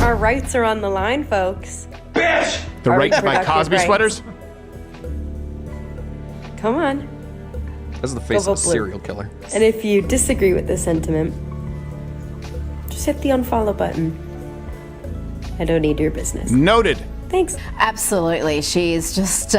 Our rights are on the line, folks. Bitch! The right to buy Cosby rights? sweaters? Come on. That's the face Go of a vote blue. serial killer. And if you disagree with this sentiment, just hit the unfollow button. I don't need your business. Noted. Thanks. Absolutely. She is just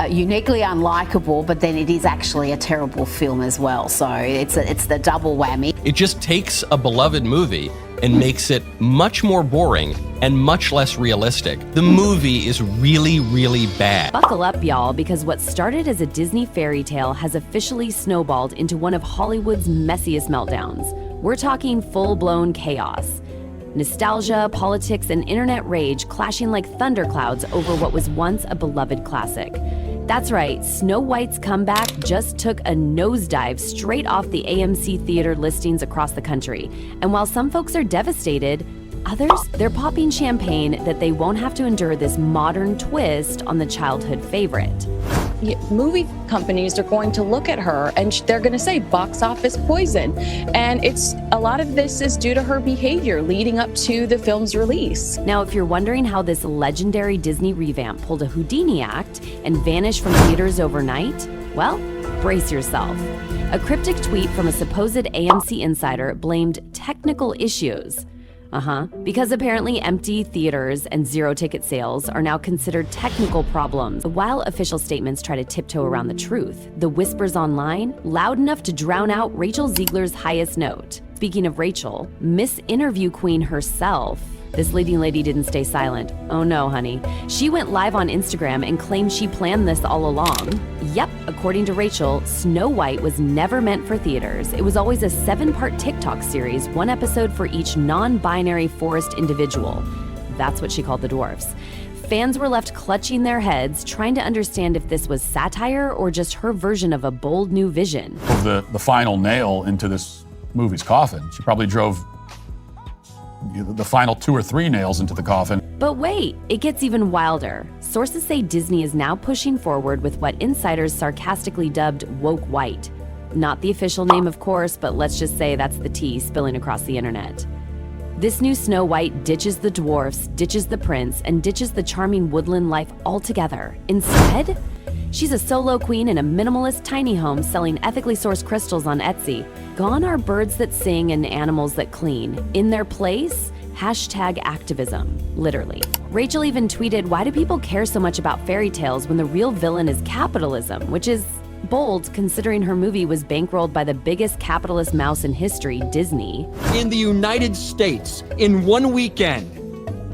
uniquely unlikable, but then it is actually a terrible film as well. So it's the double whammy. It just takes a beloved movie and makes it much more boring and much less realistic. The movie is really, really bad. Buckle up, y'all, because what started as a Disney fairy tale has officially snowballed into one of Hollywood's messiest meltdowns. We're talking full-blown chaos. Nostalgia, politics, and internet rage clashing like thunderclouds over what was once a beloved classic. That's right, Snow White's comeback just took a nosedive straight off the AMC theater listings across the country. And while some folks are devastated, others, they're popping champagne that they won't have to endure this modern twist on the childhood favorite. Movie companies are going to look at her and they're going to say box office poison. And a lot of this is due to her behavior leading up to the film's release. Now, if you're wondering how this legendary Disney revamp pulled a Houdini act and vanished from theaters overnight, well, brace yourself. A cryptic tweet from a supposed AMC insider blamed technical issues. Because apparently empty theaters and zero ticket sales are now considered technical problems. While official statements try to tiptoe around the truth, the whispers online, loud enough to drown out Rachel Zegler's highest note. Speaking of Rachel, Miss Interview Queen herself, this leading lady didn't stay silent. Oh no, honey. She went live on Instagram and claimed she planned this all along. Yep, according to Rachel, Snow White was never meant for theaters. It was always a 7-part TikTok series, 1 episode for each non-binary forest individual. That's what she called the dwarfs. Fans were left clutching their heads, trying to understand if this was satire or just her version of a bold new vision. The final nail into this movie's coffin. She probably drove the final 2 or 3 nails into the coffin. But wait, it gets even wilder. Sources say Disney is now pushing forward with what insiders sarcastically dubbed woke white. Not the official name, of course, but let's just say that's the tea spilling across the internet. This new Snow White ditches the dwarfs, ditches the prince, and ditches the charming woodland life altogether. Instead, she's a solo queen in a minimalist tiny home selling ethically sourced crystals on Etsy. Gone are birds that sing and animals that clean. In their place, #activism, literally. Rachel even tweeted, "Why do people care so much about fairy tales when the real villain is capitalism?" Which is bold considering her movie was bankrolled by the biggest capitalist mouse in history, Disney. In the United States, in one weekend,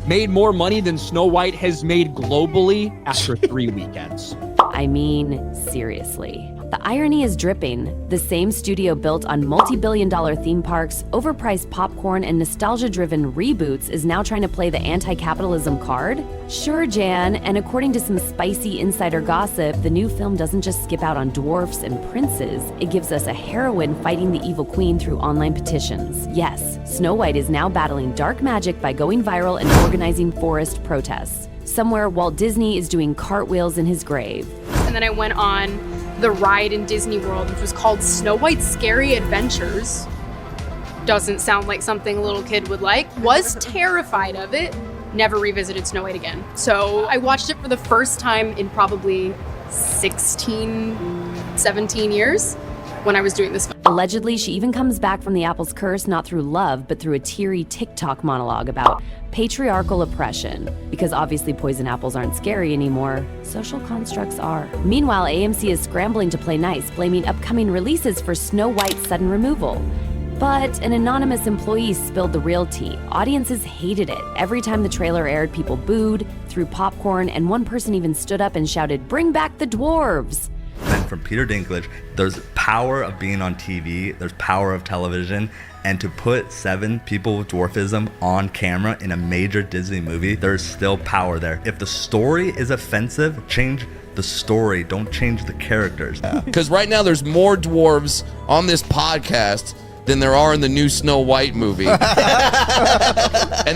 made more money than Snow White has made globally after 3 weekends. I mean, seriously. The irony is dripping. The same studio built on multi-billion-dollar theme parks, overpriced popcorn, and nostalgia-driven reboots is now trying to play the anti-capitalism card? Sure, Jan, and according to some spicy insider gossip, the new film doesn't just skip out on dwarfs and princes. It gives us a heroine fighting the evil queen through online petitions. Yes, Snow White is now battling dark magic by going viral and organizing forest protests. Somewhere Walt Disney is doing cartwheels in his grave. And then I went on the ride in Disney World, which was called Snow White's Scary Adventures. Doesn't sound like something a little kid would like. Was terrified of it. Never revisited Snow White again. So I watched it for the first time in probably 16, 17 years when I was doing this film. Allegedly, she even comes back from the apple's curse not through love, but through a teary TikTok monologue about patriarchal oppression. Because obviously poison apples aren't scary anymore, social constructs are. Meanwhile, AMC is scrambling to play nice, blaming upcoming releases for Snow White's sudden removal. But an anonymous employee spilled the real tea. Audiences hated it. Every time the trailer aired, people booed, threw popcorn, and one person even stood up and shouted, "Bring back the dwarves!" And from Peter Dinklage, there's power of being on TV, there's power of television, and to put 7 people with dwarfism on camera in a major Disney movie, there's still power there. If the story is offensive, change the story, don't change the characters. Because right now there's more dwarves on this podcast than there are in the new Snow White movie. And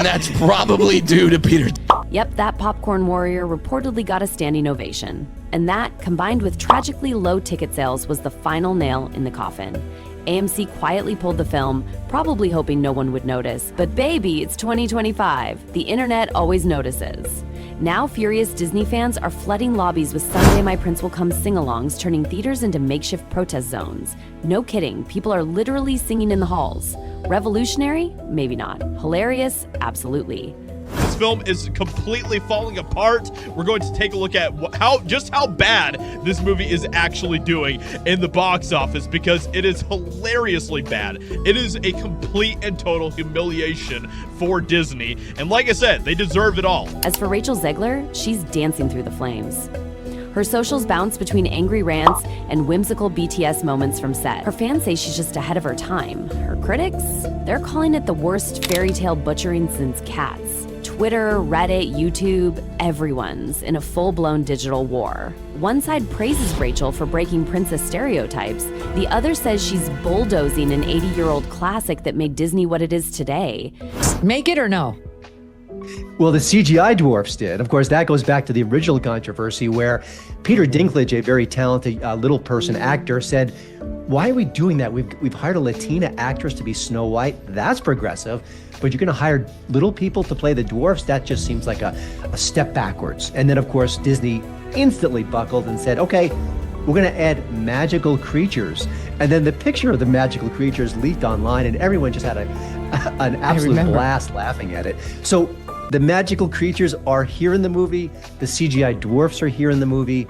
that's probably due to Peter. Yep, that popcorn warrior reportedly got a standing ovation. And that, combined with tragically low ticket sales, was the final nail in the coffin. AMC quietly pulled the film, probably hoping no one would notice. But baby, it's 2025. The internet always notices. Now, furious Disney fans are flooding lobbies with Someday My Prince Will Come sing-alongs, turning theaters into makeshift protest zones. No kidding, people are literally singing in the halls. Revolutionary? Maybe not. Hilarious? Absolutely. This film is completely falling apart. We're going to take a look at just how bad this movie is actually doing in the box office, because it is hilariously bad. It is a complete and total humiliation for Disney. And like I said, they deserve it all. As for Rachel Zegler, she's dancing through the flames. Her socials bounce between angry rants and whimsical BTS moments from set. Her fans say she's just ahead of her time. Her critics? They're calling it the worst fairy tale butchering since Cats. Twitter, Reddit, YouTube, everyone's in a full-blown digital war. One side praises Rachel for breaking princess stereotypes. The other says she's bulldozing an 80-year-old classic that made Disney what it is today. Make it or no? Well, the CGI dwarfs did. Of course, that goes back to the original controversy where Peter Dinklage, a very talented little person actor, said, why are we doing that? We've hired a Latina actress to be Snow White. That's progressive. But you're going to hire little people to play the dwarfs? That just seems like a step backwards. And then, of course, Disney instantly buckled and said, okay, we're going to add magical creatures. And then the picture of the magical creatures leaked online, and everyone just had an absolute blast laughing at it. So the magical creatures are here in the movie. The CGI dwarfs are here in the movie.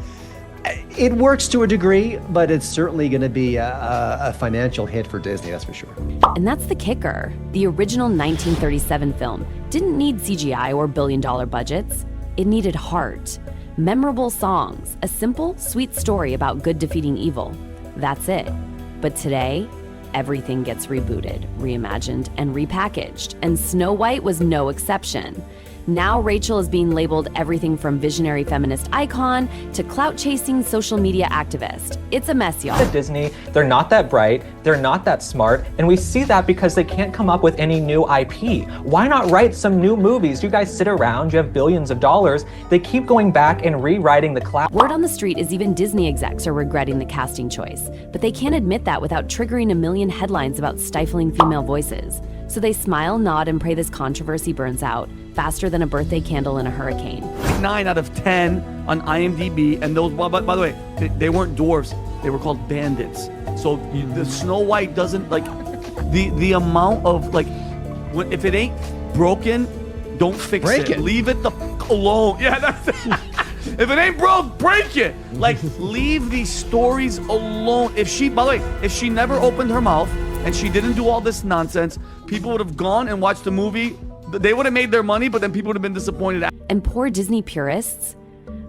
It works to a degree, but it's certainly going to be a financial hit for Disney, that's for sure. And that's the kicker. The original 1937 film didn't need CGI or billion-dollar budgets. It needed heart, memorable songs, a simple, sweet story about good defeating evil. That's it. But today, everything gets rebooted, reimagined, and repackaged, and Snow White was no exception. Now Rachel is being labeled everything from visionary feminist icon to clout-chasing social media activist. It's a mess, y'all. At Disney, they're not that bright, they're not that smart, and we see that because they can't come up with any new IP. Why not write some new movies? You guys sit around, you have billions of dollars, they keep going back and rewriting the class. Word on the street is even Disney execs are regretting the casting choice, but they can't admit that without triggering a million headlines about stifling female voices. So they smile, nod, and pray this controversy burns out faster than a birthday candle in a hurricane. 9 out of 10 on IMDb, and those, by the way, they weren't dwarfs, they were called bandits. So the Snow White doesn't, like, the amount of, like, if it ain't broken, don't fix it. Leave it the f alone. Yeah, that's it. If it ain't broke, break it. Like, leave these stories alone. If she, by the way, if she never opened her mouth and she didn't do all this nonsense, people would have gone and watched the movie. They would have made their money, but then people would have been disappointed. And poor Disney purists,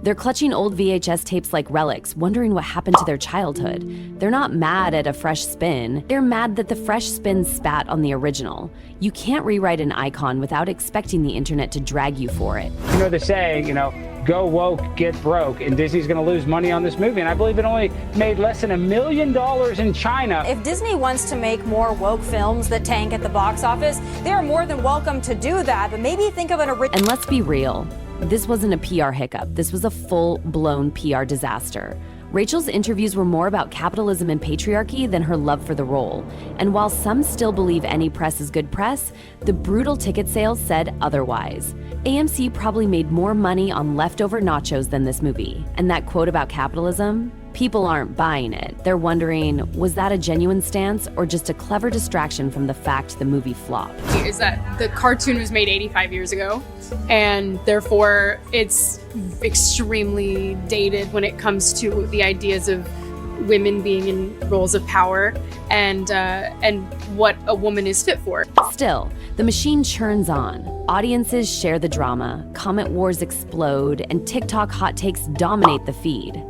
they're clutching old VHS tapes like relics, wondering what happened to their childhood. They're not mad at a fresh spin. They're mad that the fresh spin spat on the original. You can't rewrite an icon without expecting the internet to drag you for it. You know the saying, go woke, get broke, and Disney's going to lose money on this movie. And I believe it only made less than $1 million in China. If Disney wants to make more woke films that tank at the box office, they are more than welcome to do that. But maybe think of an original. And let's be real. This wasn't a PR hiccup. This was a full-blown PR disaster. Rachel's interviews were more about capitalism and patriarchy than her love for the role. And while some still believe any press is good press, the brutal ticket sales said otherwise. AMC probably made more money on leftover nachos than this movie. And that quote about capitalism? People aren't buying it. They're wondering, was that a genuine stance or just a clever distraction from the fact the movie flopped? Is that the cartoon was made 85 years ago, and therefore it's extremely dated when it comes to the ideas of women being in roles of power and what a woman is fit for. Still, the machine churns on. Audiences share the drama, comment wars explode, and TikTok hot takes dominate the feed.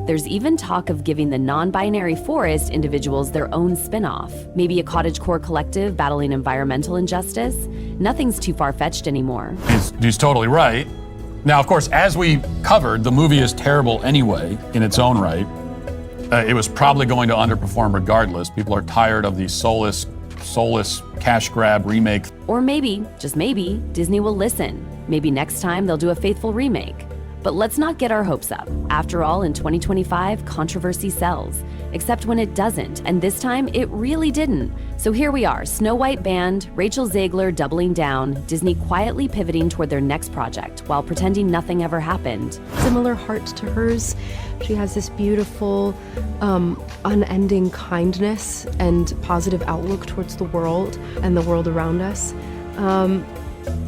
There's even talk of giving the non-binary forest individuals their own spin-off. Maybe a cottagecore collective battling environmental injustice. Nothing's too far-fetched anymore. He's totally right. Now, of course, as we covered, the movie is terrible anyway in its own right. It was probably going to underperform regardless. People are tired of the soulless cash grab remake. Or maybe, just maybe, Disney will listen. Maybe next time they'll do a faithful remake. But let's not get our hopes up. After all, in 2025, controversy sells. Except when it doesn't, and this time it really didn't. So here we are, Snow White banned, Rachel Zegler doubling down, Disney quietly pivoting toward their next project while pretending nothing ever happened. Similar heart to hers. She has this beautiful, unending kindness and positive outlook towards the world and the world around us.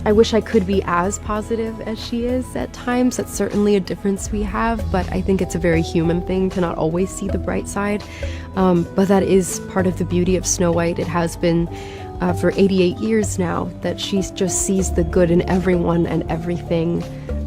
I wish I could be as positive as she is at times. That's certainly a difference we have, but I think it's a very human thing to not always see the bright side. But that is part of the beauty of Snow White. It has been for 88 years now that she just sees the good in everyone and everything.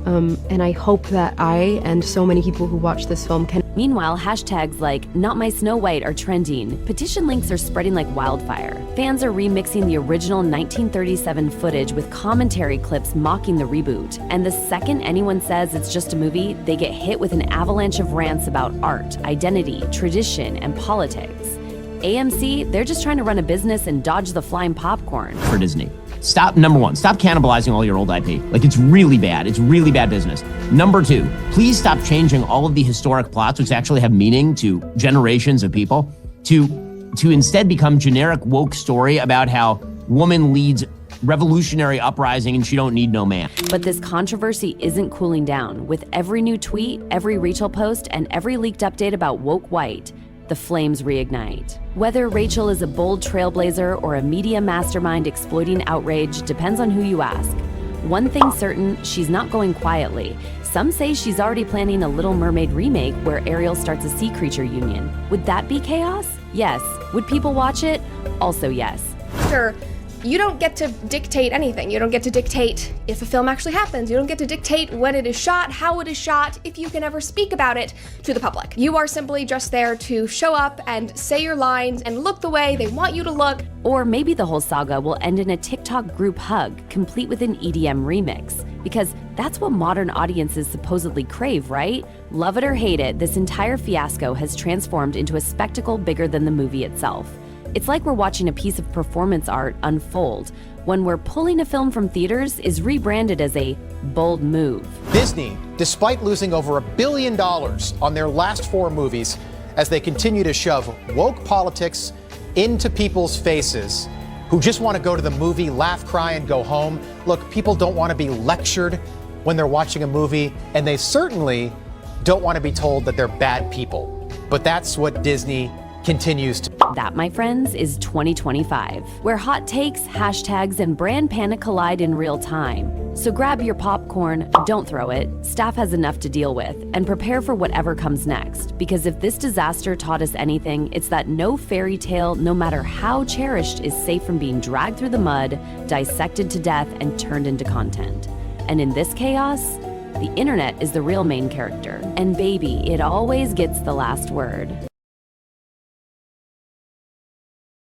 And I hope that I and so many people who watch this film can. Meanwhile, hashtags like Not My Snow White are trending. Petition links are spreading like wildfire. Fans are remixing the original 1937 footage with commentary clips mocking the reboot. And the second anyone says it's just a movie, they get hit with an avalanche of rants about art, identity, tradition, and politics. AMC, they're just trying to run a business and dodge the flying popcorn. For Disney. Stop, number one, stop cannibalizing all your old IP. Like, it's really bad. It's really bad business. Number two, please stop changing all of the historic plots, which actually have meaning to generations of people, to instead become generic woke story about how woman leads revolutionary uprising and she don't need no man. But this controversy isn't cooling down. With every new tweet, every Rachel post, and every leaked update about woke white, the flames reignite. Whether Rachel is a bold trailblazer or a media mastermind exploiting outrage depends on who you ask. One thing's certain, she's not going quietly. Some say she's already planning a Little Mermaid remake where Ariel starts a sea creature union. Would that be chaos? Yes. Would people watch it? Also yes. Sure. You don't get to dictate anything. You don't get to dictate if a film actually happens. You don't get to dictate when it is shot, how it is shot, if you can ever speak about it to the public. You are simply just there to show up and say your lines and look the way they want you to look. Or maybe the whole saga will end in a TikTok group hug, complete with an EDM remix. Because that's what modern audiences supposedly crave, right? Love it or hate it, this entire fiasco has transformed into a spectacle bigger than the movie itself. It's like we're watching a piece of performance art unfold when we're pulling a film from theaters is rebranded as a bold move. Disney, despite losing over $1 billion on their last 4 movies, as they continue to shove woke politics into people's faces who just want to go to the movie, laugh, cry, and go home. Look, people don't want to be lectured when they're watching a movie, and they certainly don't want to be told that they're bad people. But that's what Disney continues to. That, my friends, is 2025, where hot takes, hashtags, and brand panic collide in real time. So grab your popcorn, don't throw it, staff has enough to deal with, and prepare for whatever comes next. Because if this disaster taught us anything, it's that no fairy tale, no matter how cherished, is safe from being dragged through the mud, dissected to death, and turned into content. And in this chaos, the internet is the real main character. And baby, it always gets the last word.